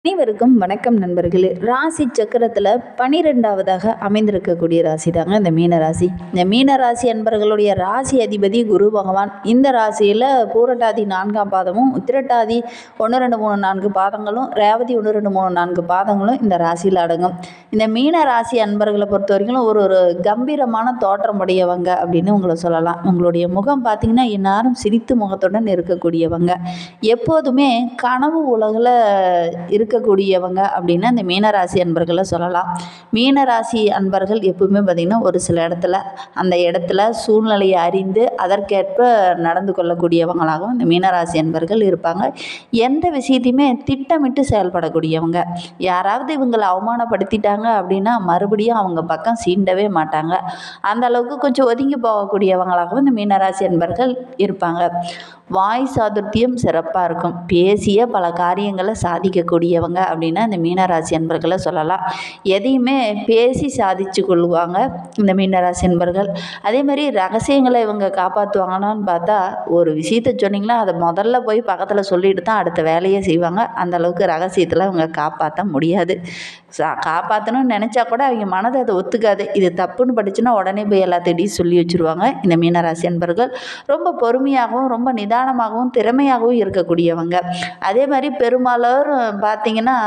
அனைவருக்கும் வணக்கம் நண்பர்களே. ராசி சக்கரத்தில் 12வதாக அமைந்திருக்கக்கூடிய ராசி தாங்க இந்த மீன ராசி. இந்த மீன ராசி அன்பர்களுடைய ராசி அதிபதி குரு பகவான். இந்த ராசியில் பூரட்டாதி 4ஆம் பாதமும், உத்திரட்டாதி 1 2 3 4 பாதங்களும், ரேவதி 1 2 3 4 பாதங்களும் இந்த ராசியில் அடங்கும். இந்த மீன ராசி அன்பர்களை பொறுத்த வரைக்கும் ஒரு கம்பீரமான தோற்றம் உடையவங்க அப்படின்னு உங்களை சொல்லலாம். உங்களுடைய முகம் பார்த்தீங்கன்னா எல்லாரும் சிரித்து முகத்துடன் இருக்கக்கூடியவங்க, எப்போதுமே கனவு உலகில் இருக்கக்கூடியவங்க அப்படின்னு அந்த மீனராசி அன்பர்களை சொல்லலாம். மீனராசி அன்பர்கள் எப்பவுமே பார்த்திங்கன்னா ஒரு சில அந்த இடத்துல சூழ்நிலையை அறிந்து அதற்கேற்ப நடந்து கொள்ளக்கூடியவங்களாகவும் இந்த மீனராசி அன்பர்கள் இருப்பாங்க. எந்த விஷயத்தையுமே திட்டமிட்டு செயல்படக்கூடியவங்க. யாராவது இவங்களை அவமானப்படுத்திட்டாங்க அப்படின்னா மறுபடியும் அவங்க பக்கம் சீண்டவே மாட்டாங்க. அந்த அளவுக்கு கொஞ்சம் ஒதுங்கி போகக்கூடியவங்களாகவும் இந்த மீனராசி அன்பர்கள் இருப்பாங்க. வாய் சாதுர்த்தியம் சிறப்பாக இருக்கும். பேசிய பல காரியங்களை சாதிக்கக்கூடியவங்க அப்படின்னா இந்த மீனராசி அன்பர்களை சொல்லலாம். எதையுமே பேசி சாதிச்சு கொள்வாங்க இந்த மீனராசி அன்பர்கள். அதே மாதிரி ரகசியங்களை இவங்க காப்பாற்றுவாங்கன்னு பார்த்தா, ஒரு விஷயத்த சொன்னீங்களா அதை முதல்ல போய் பக்கத்தில் சொல்லிட்டு தான் அடுத்த வேலையை செய்வாங்க. அந்த அளவுக்கு ரகசியத்தில் இவங்க காப்பாற்ற முடியாது. காப்பாற்றணும்னு நினச்சா கூட அவங்க மனதை அதை ஒத்துக்காது. இது தப்புன்னு படிச்சுன்னா உடனே போய் எல்லாத்திட்டையும் சொல்லி வச்சுருவாங்க இந்த மீனராசி அன்பர்கள். ரொம்ப பொறுமையாகவும் ரொம்ப நிதானமாகவும் திறமையாகவும் இருக்கக்கூடியவங்க. அதே மாதிரி பெரும்பாலோர் பார்த்திங்கன்னா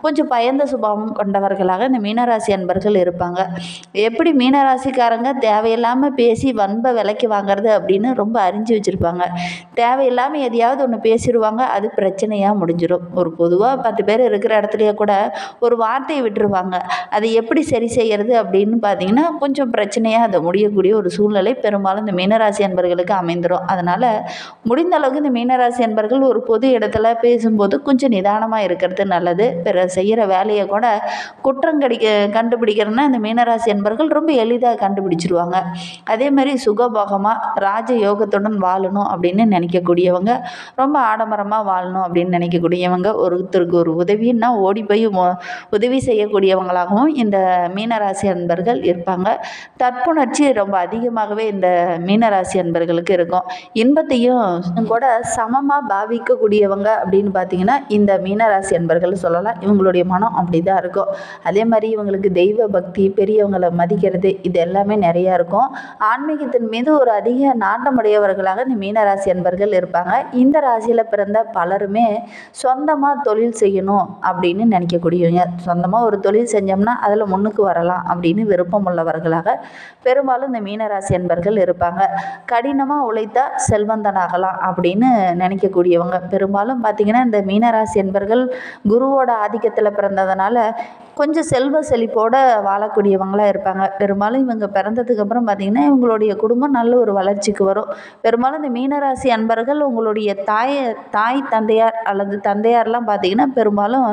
கொஞ்சம் பயந்த சுபாவம் கொண்டவர்களாக இந்த மீனராசி அன்பர்கள் இருப்பாங்க. எப்படி மீனராசிக்காரங்க தேவையில்லாமல் பேசி வன்பை விலைக்கு வாங்கிறது அப்படின்னு ரொம்ப அறிஞ்சு வச்சுருப்பாங்க. தேவையில்லாமல் எதையாவது ஒன்று பேசிடுவாங்க, அது பிரச்சனையாக முடிஞ்சிடும். ஒரு பொதுவாக 10 பேர் இருக்கிற இடத்துலையே கூட ஒரு வார்த்தையை விட்டுருவாங்க. அதை எப்படி சரி செய்கிறது அப்படின்னு பார்த்தீங்கன்னா கொஞ்சம் பிரச்சனையாக அதை முடியக்கூடிய ஒரு சூழ்நிலை பெரும்பாலும் இந்த மீனராசி அன்பர்களுக்கு அமைந்துடும். அதனால் முடிந்த அளவுக்கு இந்த மீனராசி அன்பர்கள் ஒரு பொது இடத்துல பேசும்போது கொஞ்சம் நிதானமாக இருக்கிறது நல்லது. பிற செய்கிற வேலையை கூட குற்றம் கண்டுபிடிக்கிறதுனா இந்த மீனராசி அன்பர்கள் ரொம்ப எளிதாக கண்டுபிடிச்சிருவாங்க. அதே மாதிரி சுகபோகமாக ராஜ யோகத்துடன் வாழணும் அப்படின்னு நினைக்கக்கூடியவங்க, ரொம்ப ஆடம்பரமாக வாழணும் அப்படின்னு நினைக்கக்கூடியவங்க, ஒருத்தருக்கு ஒரு உதவின்னா ஓடி போய் உதவி செய்யக்கூடியவங்களாகவும் இந்த மீனராசி அன்பர்கள் இருப்பாங்க. தற்புணர்ச்சி ரொம்ப அதிகமாகவே இந்த மீனராசி அன்பர்களுக்கு இருக்கும். இன்பத்தையும் கூட சமமாக பாவிக்கக்கூடியவங்க அப்படின்னு பார்த்தீங்கன்னா இந்த மீனராசி அன்பர்கள் சொல்லலாம். இவங்களுடைய மனம் அப்படி தான் இருக்கும். அதே மாதிரி இவங்களுக்கு தெய்வ பக்தி, பெரியவங்களை மதிக்கிறது, இது எல்லாமே நிறையா இருக்கும். ஆன்மீகத்தின் மீது ஒரு அதிக நாட்டமுடையவர்களாக இந்த மீனராசி அன்பர்கள் இருப்பாங்க. இந்த ராசியில் பிறந்த பலருமே சொந்தமாக தொழில் செய்யணும் அப்படின்னு நினைக்கக்கூடியவங்க. சொந்தமாக ஒரு தொழில் செஞ்சோம்னா அதில் முன்னுக்கு வரலாம் அப்படின்னு விருப்பம் உள்ளவர்களாக பெரும்பாலும் இந்த மீனராசி அன்பர்கள் இருப்பாங்க. கடினமாக உழைத்தா செல்வந்தனாகலாம் அப்படின்னு நினைக்கக்கூடியவங்க. பெரும்பாலும் பார்த்திங்கன்னா இந்த மீனராசி அன்பர்கள் குருவோட ஆதிக்கத்தில் பிறந்ததுனால கொஞ்சம் செல்வ செழிப்போடு வாழக்கூடியவங்களாக இருப்பாங்க. பெரும்பாலும் இவங்க பிறந்ததுக்கப்புறம் பார்த்திங்கன்னா இவங்களுடைய குடும்பம் நல்ல ஒரு வளர்ச்சிக்கு வரும். பெரும்பாலும் இந்த மீனராசி அன்பர்கள் உங்களுடைய தாய் தந்தையார் அல்லது தந்தையார்லாம் பார்த்திங்கன்னா பெரும்பாலும்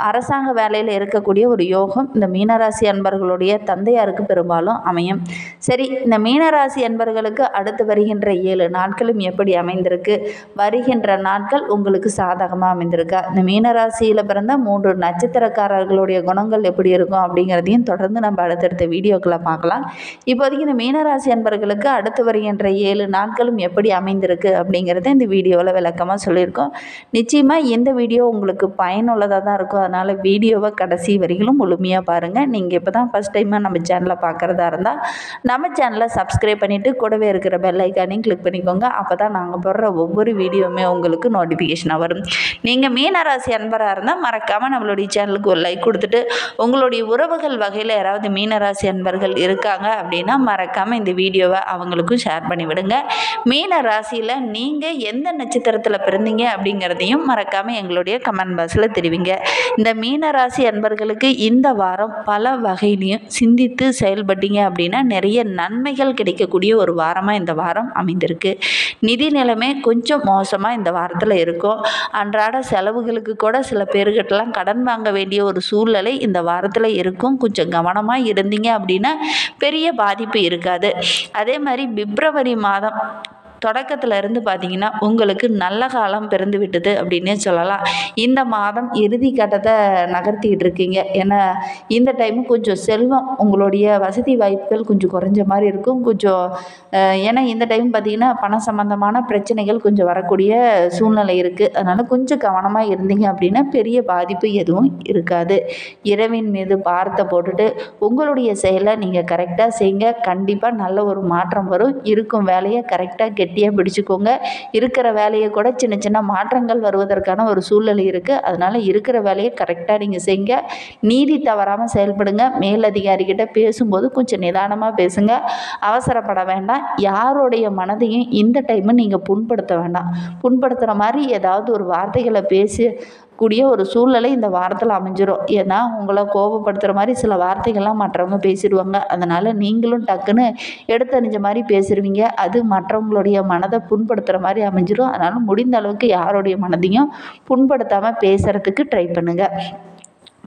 அரசாங்க வேலையில் இருக்கக்கூடிய ஒரு யோகம் இந்த மீனராசி அன்பர்களுடைய தந்தையாருக்கு பெரும்பாலும் அமையும். சரி, இந்த மீனராசி அன்பர்களுக்கு அடுத்து வருகின்ற 7 நாட்களும் எப்படி அமைந்திருக்கு? வருகின்ற நாட்கள் உங்களுக்கு சாதகமாக அமைந்திருக்கா? இந்த மீனராசியில் பிறந்த 3 நட்சத்திரக்காரர்களுடைய குணங்கள் எப்படி இருக்கும் அப்படிங்கிறதையும் தொடர்ந்து நம்ம அடுத்தடுத்த வீடியோக்களை பார்க்கலாம். இப்போதைக்கு இந்த மீனராசி அன்பர்களுக்கு அடுத்து வருகின்ற 7 நாட்களும் எப்படி அமைந்திருக்கு அப்படிங்கிறத இந்த வீடியோவில் விளக்கமாக சொல்லியிருக்கோம். நிச்சயமாக இந்த வீடியோ உங்களுக்கு பயனுள்ளதாக தான் இருக்கும். அதனால் வீடியோவை கடைசி வரைக்கும் முழுமையாக பாருங்கள். நீங்கள் இப்போ தான் ஃபஸ்ட் டைமாக நம்ம சேனலை பார்க்குறதா இருந்தால் நம்ம சேனலை சப்ஸ்கிரைப் பண்ணிவிட்டு கூடவே இருக்கிற பெல் ஐக்கானையும் கிளிக் பண்ணிக்கோங்க. அப்போ தான் நாங்கள் போடுற ஒவ்வொரு வீடியோவுமே உங்களுக்கு நோட்டிஃபிகேஷனாக வரும். நீங்கள் மீனராசி அன்பராக இருந்தால் மறக்காமல் நம்மளுடைய சேனலுக்கு ஒரு லைக் கொடுத்துட்டு, உங்களுடைய உறவுகள் வகையில் யாராவது மீனராசி அன்பர்கள் இருக்காங்க அப்படின்னா மறக்காமல் இந்த வீடியோவை அவங்களுக்கும் ஷேர் பண்ணி விடுங்க. மீன ராசியில் நீங்கள் எந்த நட்சத்திரத்தில் பிறந்தீங்க அப்படிங்கிறதையும் மறக்காமல் எங்களுடைய கமெண்ட் பாக்ஸில் தெரிவிங்க. இந்த மீன ராசி அன்பர்களுக்கு இந்த வாரம் பல வகையிலையும் சிந்தித்து செயல்பட்டீங்க அப்படின்னா நிறைய நன்மைகள் கிடைக்கக்கூடிய ஒரு வாரமாக இந்த வாரம் அமைந்திருக்கு. நிதி நிலைமை கொஞ்சம் மோசமாக இந்த வாரத்தில் இருக்கும். அன்றாட செலவுகளுக்கு கூட சில பேர்கிட்டலாம் கடன் வாங்க வேண்டிய ஒரு சூழ்நிலை இந்த வாரத்தில் இருக்கும். கொஞ்சம் கவனமாக இருந்தீங்க அப்படின்னா பெரிய பாதிப்பு இருக்காது. அதே மாதிரி பிப்ரவரி மாதம் தொடக்கத்தில் இருந்து பார்த்தீங்கன்னா உங்களுக்கு நல்ல காலம் பிறந்து விட்டது அப்படின்னே சொல்லலாம். இந்த மாதம் இறுதி கட்டத்தை நகர்த்திக்கிட்டு இருக்கீங்க. ஏன்னா இந்த டைமு கொஞ்சம் செல்வம் உங்களுடைய வசதி வாய்ப்புகள் கொஞ்சம் குறைஞ்ச மாதிரி இருக்கும். கொஞ்சம் ஏன்னா இந்த டைம் பார்த்தீங்கன்னா பண சம்பந்தமான பிரச்சனைகள் கொஞ்சம் வரக்கூடிய சூழ்நிலை இருக்குது. அதனால் கொஞ்சம் கவனமாக இருந்தீங்க அப்படின்னா பெரிய பாதிப்பு எதுவும் இருக்காது. இரவின் மீது பாரத்தை போட்டுட்டு உங்களுடைய செயலை நீங்கள் கரெக்டாக செய்யுங்க. கண்டிப்பாக நல்ல ஒரு மாற்றம் வரும். இருக்கும் வேலையை கரெக்டாக கெட்டியாக பிடிச்சிக்கோங்க. இருக்கிற வேலையை கூட சின்ன சின்ன மாற்றங்கள் வருவதற்கான ஒரு சூழ்நிலை இருக்குது. அதனால் இருக்கிற வேலையை கரெக்டாக நீங்கள் செய்யுங்க. நீதி தவறாமல் செயல்படுங்க. மேலதிகாரிகிட்ட பேசும்போது கொஞ்சம் நிதானமாக பேசுங்க. அவசரப்பட வேண்டாம். யாருடைய மனதையும் இந்த டைமு நீங்கள் புண்படுத்த வேண்டாம். புண்படுத்துகிற மாதிரி ஏதாவது ஒரு வார்த்தைகளை பேசக்கூடிய ஒரு சூழ்நிலை இந்த வாரத்தில் அமைஞ்சிரும். ஏன்னா உங்களை கோபப்படுத்துகிற மாதிரி சில வார்த்தைகள்லாம் மற்றவங்க பேசிடுவாங்க. அதனால் நீங்களும் டக்குன்னு எடுத்தறிஞ்ச மாதிரி பேசிடுவீங்க. அது மற்றவங்களுடைய மனதை புண்படுத்துகிற மாதிரி அமைஞ்சிரும். அதனால் முடிந்த அளவுக்கு யாருடைய மனதையும் புண்படுத்தாமல் பேசுகிறதுக்கு ட்ரை பண்ணுங்கள்.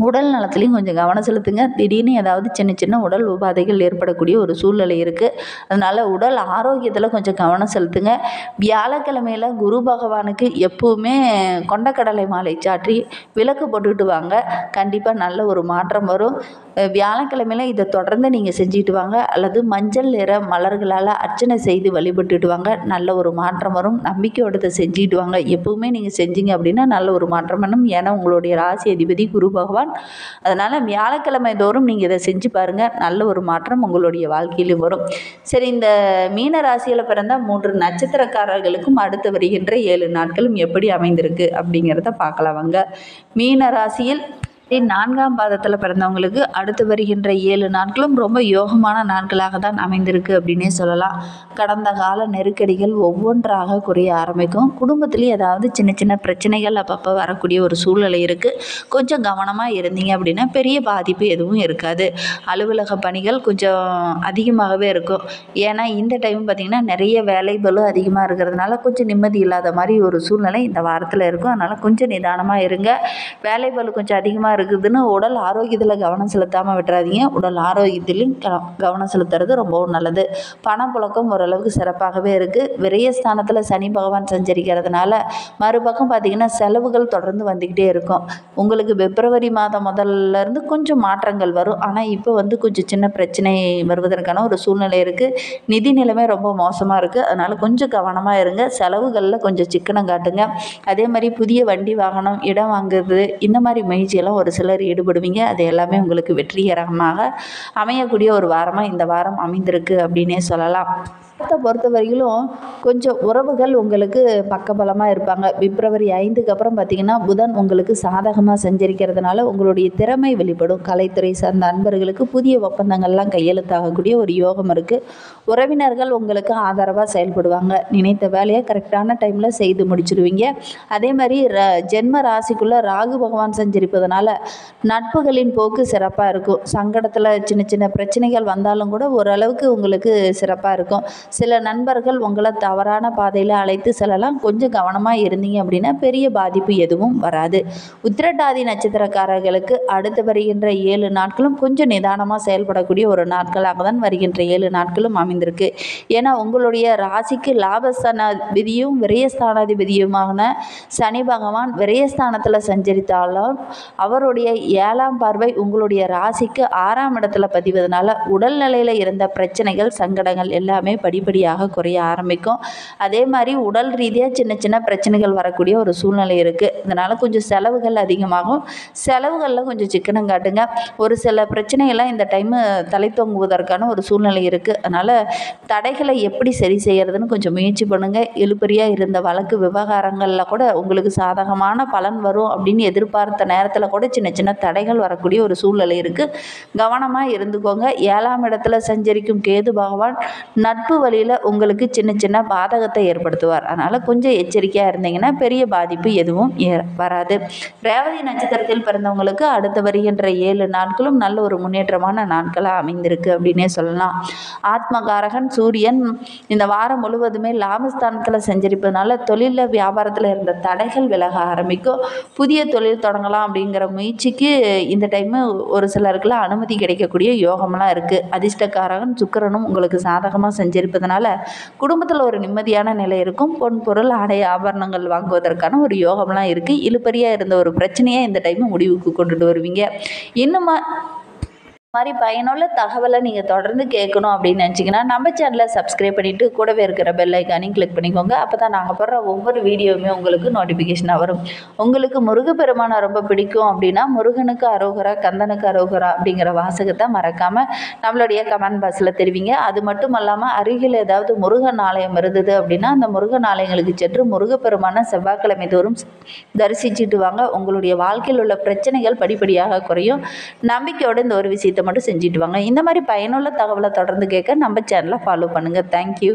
உடல் நலத்துலேயும் கொஞ்சம் கவனம் செலுத்துங்க. திடீர்னு ஏதாவது சின்ன சின்ன உடல் உபாதைகள் ஏற்படக்கூடிய ஒரு சூழ்நிலை இருக்குது. அதனால் உடல் ஆரோக்கியத்தில் கொஞ்சம் கவனம் செலுத்துங்க. வியாழக்கிழமையில் குரு பகவானுக்கு எப்பவுமே கொண்டக்கடலை மாலை சாற்றி விளக்கு போட்டுக்கிட்டு வாங்க. கண்டிப்பாக நல்ல ஒரு மாற்றம் வரும். வியாழக்கிழமையில் இதை தொடர்ந்து நீங்கள் செஞ்சுட்டு வாங்க. அல்லது மஞ்சள் நிற மலர்களால் அர்ச்சனை செய்து வழிபட்டுட்டு வாங்க. நல்ல ஒரு மாற்றம் வரும். நம்பிக்கையோடு இதை செஞ்சுட்டு வாங்க. எப்பவுமே நீங்கள் செஞ்சீங்க அப்படின்னா நல்ல ஒரு மாற்றம் வேணும். ஏன்னா உங்களுடைய ராசி அதிபதி குரு பகவான். அதனால் வியாழக்கிழமை தோறும் நீங்கள் இதை செஞ்சு பாருங்கள். நல்ல ஒரு மாற்றம் உங்களுடைய வாழ்க்கையிலும் வரும். சரி, இந்த மீன ராசியில் பிறந்த 3 நட்சத்திரக்காரர்களுக்கும் அடுத்து வருகின்ற 7 நாட்களும் எப்படி அமைந்திருக்கு அப்படிங்கிறத பார்க்கலாம் வாங்க. மீன ராசியில் 4ஆம் பாதத்தில் பிறந்தவங்களுக்கு அடுத்து வருகின்ற 7 நாட்களும் ரொம்ப யோகமான நாட்களாக தான் அமைந்திருக்கு அப்படின்னே சொல்லலாம். கடந்த கால நெருக்கடிகள் ஒவ்வொன்றாக குறைய ஆரம்பிக்கும். குடும்பத்துலேயும் ஏதாவது சின்ன சின்ன பிரச்சனைகள் அப்பப்போ வரக்கூடிய ஒரு சூழ்நிலை இருக்குது. கொஞ்சம் கவனமாக இருந்தீங்க அப்படின்னா பெரிய பாதிப்பு எதுவும் இருக்காது. அலுவலக பணிகள் கொஞ்சம் அதிகமாகவே இருக்கும். ஏன்னா இந்த டைம் பார்த்திங்கன்னா நிறைய வேலைகளும் அதிகமாக இருக்கிறதுனால கொஞ்சம் நிம்மதி இல்லாத மாதிரி ஒரு சூழ்நிலை இந்த வாரத்தில் இருக்கும். அதனால் கொஞ்சம் நிதானமாக இருங்க. வேலைகள் கொஞ்சம் அதிகமாக இருக்குதுன்னு உடல் ஆரோக்கியத்தில் கவனம் செலுத்தாமல் விட்டுறாதீங்க. உடல் ஆரோக்கியத்திலையும் கவனம் செலுத்துறது ரொம்பவும் நல்லது. பணப்புழக்கம் ஓரளவுக்கு சிறப்பாகவே இருக்குது. விரயஸ்தானத்தில் சனி பகவான் சஞ்சரிக்கிறதுனால மறுபக்கம் பார்த்திங்கன்னா செலவுகள் தொடர்ந்து வந்துக்கிட்டே இருக்கும். உங்களுக்கு பிப்ரவரி மாதம் முதல்லேருந்து கொஞ்சம் மாற்றங்கள் வரும். ஆனால் இப்போ கொஞ்சம் சின்ன பிரச்சனை வருவதற்கான ஒரு சூழ்நிலை இருக்குது. நிதி நிலைமை ரொம்ப மோசமாக இருக்குது. அதனால் கொஞ்சம் கவனமாக இருங்க. செலவுகளில் கொஞ்சம் சிக்கனம் காட்டுங்க. அதே மாதிரி புதிய வண்டி வாகனம், இடம் வாங்குறது, இந்த மாதிரி முயற்சியெல்லாம் ஒரு சிலர் ஈடுபடுவீங்க. அது எல்லாமே உங்களுக்கு வெற்றிகரமாக அமையக்கூடிய ஒரு வாரமாக இந்த வாரம் அமைந்திருக்கு அப்படின்னே சொல்லலாம். பொறுத்த வரையிலும் கொஞ்சம் உறவுகள் உங்களுக்கு பக்கபலமாக இருப்பாங்க. பிப்ரவரி 5க்கு அப்புறம் பார்த்திங்கன்னா புதன் உங்களுக்கு சாதகமாக சஞ்சரிக்கிறதுனால உங்களுடைய திறமை வெளிப்படும். கலைத்துறை சார்ந்த நண்பர்களுக்கு புதிய ஒப்பந்தங்கள்லாம் கையெழுத்தாகக்கூடிய ஒரு யோகம் இருக்குது. உறவினர்கள் உங்களுக்கு ஆதரவாக செயல்படுவாங்க. நினைத்த வேலையை கரெக்டான டைமில் செய்து முடிச்சிடுவீங்க. அதே மாதிரி ஜென்ம ராசிக்குள்ளே ராகு பகவான் சஞ்சரிப்பதனால நட்புகளின் போக்கு சிறப்பாக இருக்கும். சங்கடத்தில் சின்ன சின்ன பிரச்சனைகள் வந்தாலும் கூட ஓரளவுக்கு உங்களுக்கு சிறப்பாக இருக்கும். சில நண்பர்கள் உங்களை தவறான பாதையில் அழைத்து செல்லலாம். கொஞ்சம் கவனமாக இருந்தீங்க அப்படின்னா பெரிய பாதிப்பு எதுவும் வராது. உத்திரட்டாதி நட்சத்திரக்காரர்களுக்கு அடுத்து வருகின்ற 7 நாட்களும் கொஞ்சம் நிதானமாக செயல்படக்கூடிய ஒரு நாட்களாக தான் வருகின்ற 7 நாட்களும் அமைந்திருக்கு. ஏன்னா உங்களுடைய ராசிக்கு லாபஸ்தானாதிபதியும் விரயஸ்தானாதிபதியுமான சனி பகவான் விரயஸ்தானத்தில் சஞ்சரித்தாலும் அவருடைய 7ஆம் பார்வை உங்களுடைய ராசிக்கு 6ஆம் இடத்துல பதிவதனால உடல்நிலையில் இருந்த பிரச்சனைகள், சங்கடங்கள் எல்லாமே படிப்படியாக குறைய ஆரம்பிக்கும். அதே மாதிரி உடல் ரீதியாக சின்ன சின்ன பிரச்சனைகள் வரக்கூடிய ஒரு சூழ்நிலை இருக்குது. இதனால் கொஞ்சம் செலவுகள் அதிகமாகும். செலவுகளில் கொஞ்சம் சிக்கனம் காட்டுங்க. ஒரு சில பிரச்சனைகள்லாம் இந்த டைமு தலை தொங்குவதற்கான ஒரு சூழ்நிலை இருக்குது. அதனால் தடைகளை எப்படி சரி செய்கிறதுன்னு கொஞ்சம் முயற்சி பண்ணுங்கள். இழுபறியாக இருந்த வழக்கு விவகாரங்களில் கூட உங்களுக்கு சாதகமான பலன் வரும் அப்படின்னு எதிர்பார்த்த நேரத்தில் கூட சின்ன சின்ன தடைகள் வரக்கூடிய ஒரு சூழ்நிலை இருக்குது. கவனமாக இருந்துக்கோங்க. 7ஆம் இடத்துல சஞ்சரிக்கும் கேது பகவான் நட்பு வழியில் உங்களுக்கு சின்ன சின்ன பாதகத்தை ஏற்படுத்துவார். அதனால் கொஞ்சம் எச்சரிக்கையாக இருந்தீங்கன்னா பெரிய பாதிப்பு எதுவும் வராது. ரேவதி நட்சத்திரத்தில் பிறந்தவங்களுக்கு அடுத்து வருகின்ற 7 நாட்களும் நல்ல ஒரு முன்னேற்றமான நாட்களாக அமைந்திருக்கு அப்படின்னே சொல்லலாம். ஆத்மகாரகன் சூரியன் இந்த வாரம் முழுவதுமே லாபஸ்தானத்தில் சஞ்சரிப்பதனால தொழிலில் வியாபாரத்தில் இருந்த தடைகள் விலக ஆரம்பிக்கும். புதிய தொழில் தொடங்கலாம் அப்படிங்கிற முயற்சிக்கு இந்த டைமு ஒரு சிலருக்குலாம் அனுமதி கிடைக்கக்கூடிய யோகமெல்லாம் இருக்குது. அதிர்ஷ்டக்காரகன் சுக்கிரனும் உங்களுக்கு சாதகமாக சஞ்சரிப்பது இருப்பதனால குடும்பத்தில் ஒரு நிம்மதியான நிலை இருக்கும். பொன் பொருள் ஆடை ஆபரணங்கள் வாங்குவதற்கான ஒரு யோகம்லாம் இருக்குது. இழுபறியாக இருந்த ஒரு பிரச்சனையை இந்த டைம் முடிவுக்கு கொண்டுட்டு வருவீங்க. இன்னும் மாதிரி பயனுள்ள தகவலை நீங்கள் தொடர்ந்து கேட்கணும் அப்படின்னு நினச்சிங்கன்னா நம்ம சேனலை சப்ஸ்கிரைப் பண்ணிவிட்டு கூடவே இருக்கிற பெல் ஐக்கானையும் கிளிக் பண்ணிக்கோங்க. அப்போ தான் நாங்கள் போடுற ஒவ்வொரு வீடியோவுமே உங்களுக்கு நோட்டிஃபிகேஷனாக வரும். உங்களுக்கு முருகப்பெருமானை ரொம்ப பிடிக்கும் அப்படின்னா முருகனுக்கு அரோகரா கந்தனுக்கு அரோகரா அப்படிங்கிற வாசகத்தை மறக்காமல் நம்மளுடைய கமெண்ட் பாக்ஸில் தெரிவிங்க. அது மட்டும் இல்லாமல் அருகில் ஏதாவது முருகன் ஆலயம் இருந்தது அப்படின்னா அந்த முருகன் ஆலயங்களுக்கு சென்று முருகப்பெருமானை செவ்வாய்க்கிழமை தோறும் தரிசிச்சுட்டு வாங்க. உங்களுடைய வாழ்க்கையில் உள்ள பிரச்சனைகள் படிப்படியாக குறையும். நம்பிக்கையோடு இந்த ஒரு விஷயத்தை மட்டும் செஞ்சுட்டு வாங்க. இந்த மாதிரி பயனுள்ள தகவலை தொடர்ந்து கேட்க நம்ம சேனலை ஃபாலோ பண்ணுங்கள். தேங்க்யூ.